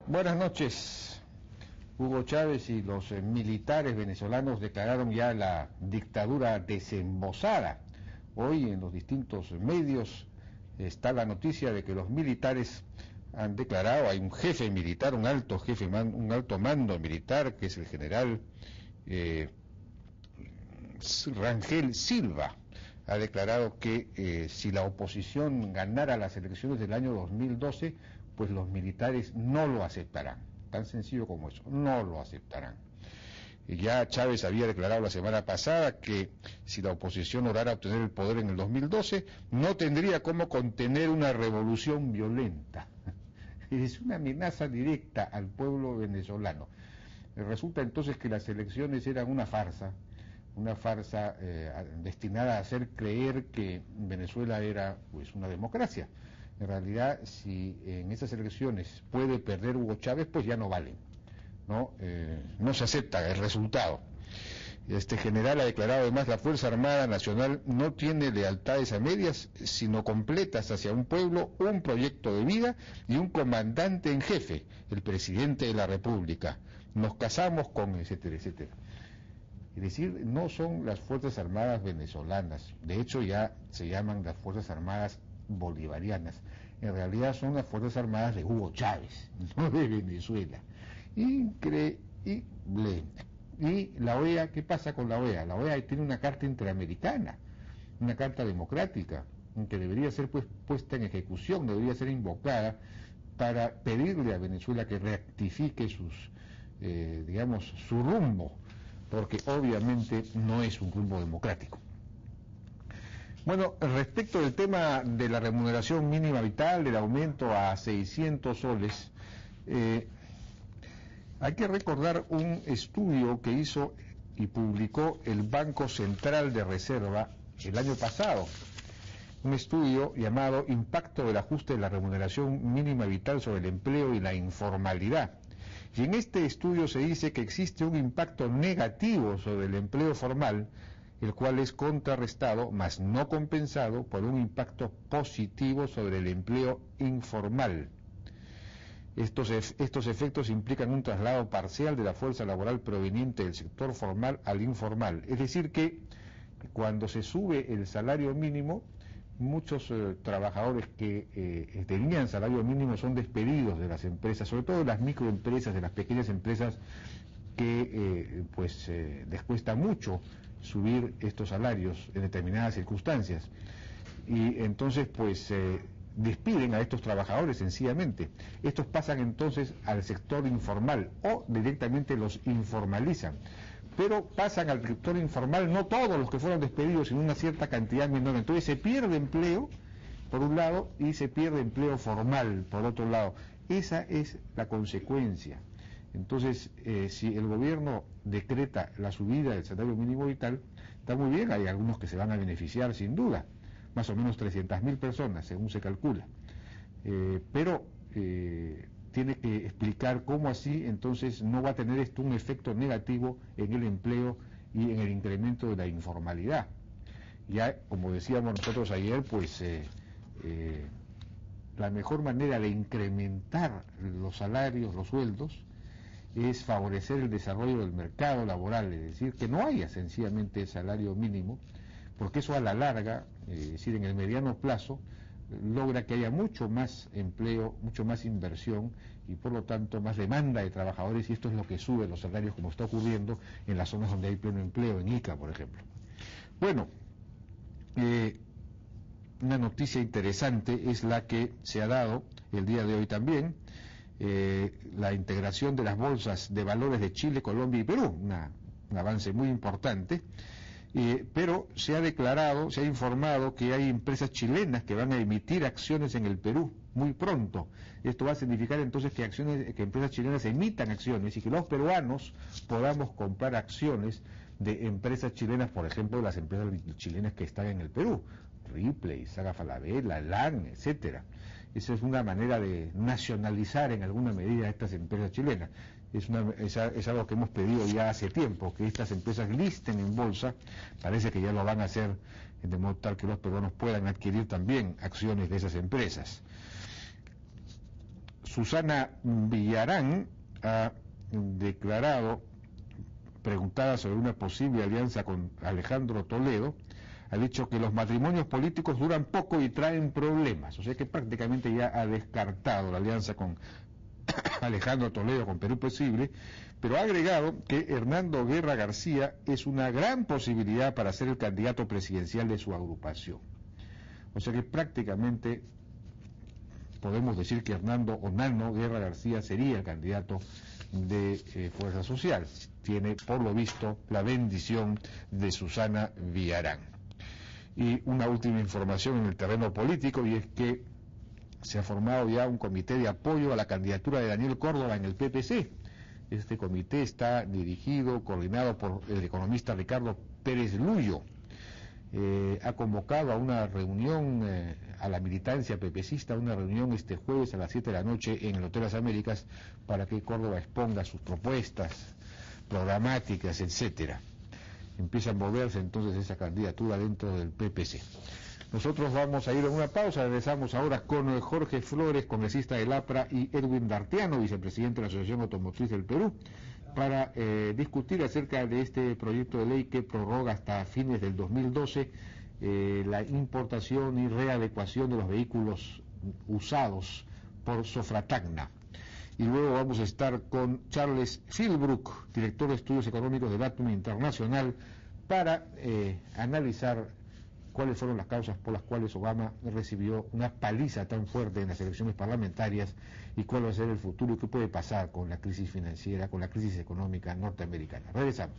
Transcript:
Buenas noches. Hugo Chávez y los militares venezolanos declararon ya la dictadura desembozada. Hoy en los distintos medios está la noticia de que los militares han declarado, hay un jefe militar, un alto mando militar, que es el general Rangel Silva, ha declarado que si la oposición ganara las elecciones del año 2012, pues los militares no lo aceptarán. Tan sencillo como eso, no lo aceptarán. Ya Chávez había declarado la semana pasada que si la oposición lograra obtener el poder en el 2012, no tendría cómo contener una revolución violenta. Es una amenaza directa al pueblo venezolano. Resulta entonces que las elecciones eran una farsa destinada a hacer creer que Venezuela era pues una democracia. En realidad, si en esas elecciones puede perder Hugo Chávez, pues ya no valen, no se acepta el resultado. Este general ha declarado además: la Fuerza Armada Nacional no tiene lealtades a medias, sino completas hacia un pueblo, un proyecto de vida y un comandante en jefe, el presidente de la República. Nos casamos con etcétera, etcétera. Es decir, no son las Fuerzas Armadas venezolanas, de hecho ya se llaman las Fuerzas Armadas bolivarianas. En realidad son las Fuerzas Armadas de Hugo Chávez, no de Venezuela. Increíble. Y la OEA, ¿qué pasa con la OEA? La OEA tiene una carta interamericana, una carta democrática, que debería ser pues puesta en ejecución, debería ser invocada para pedirle a Venezuela que rectifique su rumbo, porque obviamente no es un rumbo democrático. Bueno, respecto del tema de la remuneración mínima vital, del aumento a 600 soles, hay que recordar un estudio que hizo y publicó el Banco Central de Reserva el año pasado, un estudio llamado Impacto del ajuste de la remuneración mínima vital sobre el empleo y la informalidad. Y en este estudio se dice que existe un impacto negativo sobre el empleo formal, el cual es contrarrestado, mas no compensado, por un impacto positivo sobre el empleo informal. Estos efectos implican un traslado parcial de la fuerza laboral proveniente del sector formal al informal. Es decir que cuando se sube el salario mínimo, muchos trabajadores que tenían salario mínimo son despedidos de las empresas, sobre todo de las microempresas, de las pequeñas empresas que les cuesta mucho subir estos salarios en determinadas circunstancias. Y entonces despiden a estos trabajadores sencillamente. Estos pasan entonces al sector informal o directamente los informalizan. Pero pasan al sector informal no todos los que fueron despedidos, sino una cierta cantidad menor. Entonces se pierde empleo por un lado y se pierde empleo formal por otro lado. Esa es la consecuencia. Entonces, si el gobierno decreta la subida del salario mínimo vital, está muy bien, hay algunos que se van a beneficiar sin duda, más o menos 300.000 personas, según se calcula. Pero tiene que explicar cómo así entonces no va a tener esto un efecto negativo en el empleo y en el incremento de la informalidad. Ya, como decíamos nosotros ayer, la mejor manera de incrementar los salarios, los sueldos, es favorecer el desarrollo del mercado laboral, es decir, que no haya sencillamente salario mínimo, porque eso a la larga, es decir, en el mediano plazo, logra que haya mucho más empleo, mucho más inversión y por lo tanto más demanda de trabajadores, y esto es lo que sube los salarios, como está ocurriendo en las zonas donde hay pleno empleo, en Ica, por ejemplo. Bueno, una noticia interesante es la que se ha dado el día de hoy también, la integración de las bolsas de valores de Chile, Colombia y Perú, un avance muy importante. Pero se ha informado que hay empresas chilenas que van a emitir acciones en el Perú muy pronto. Esto va a significar entonces que empresas chilenas emitan acciones y que los peruanos podamos comprar acciones de empresas chilenas, por ejemplo, las empresas chilenas que están en el Perú, Ripley, Saga Falabella, LAN, etcétera. Esa es una manera de nacionalizar en alguna medida estas empresas chilenas. Es algo que hemos pedido ya hace tiempo, que estas empresas listen en bolsa. Parece que ya lo van a hacer de modo tal que los peruanos puedan adquirir también acciones de esas empresas. Susana Villarán ha declarado, preguntada sobre una posible alianza con Alejandro Toledo, ha dicho que los matrimonios políticos duran poco y traen problemas, o sea que prácticamente ya ha descartado la alianza con Alejandro Toledo, con Perú Posible, pero ha agregado que Hernando Guerra García es una gran posibilidad para ser el candidato presidencial de su agrupación. O sea que prácticamente podemos decir que Hernando o Nano Guerra García sería el candidato de Fuerza Social. Tiene, por lo visto, la bendición de Susana Villarán. Y una última información en el terreno político, y es que se ha formado ya un comité de apoyo a la candidatura de Daniel Córdoba en el PPC. Este comité está dirigido, coordinado por el economista Ricardo Pérez Luyo. Ha convocado a una reunión a la militancia pepecista, una reunión este jueves a las 7 de la noche en el Hotel Las Américas, para que Córdoba exponga sus propuestas programáticas, etcétera. Empieza a moverse entonces esa candidatura dentro del PPC. Nosotros vamos a ir a una pausa, regresamos ahora con Jorge Flores, congresista del APRA, y Edwin Dartiano, vicepresidente de la Asociación Automotriz del Perú, para discutir acerca de este proyecto de ley que prorroga hasta fines del 2012 la importación y readecuación de los vehículos usados por Sofratagna. Y luego vamos a estar con Charles Philbrook, director de Estudios Económicos de Atom Internacional, para analizar cuáles fueron las causas por las cuales Obama recibió una paliza tan fuerte en las elecciones parlamentarias y cuál va a ser el futuro y qué puede pasar con la crisis financiera, con la crisis económica norteamericana. Regresamos.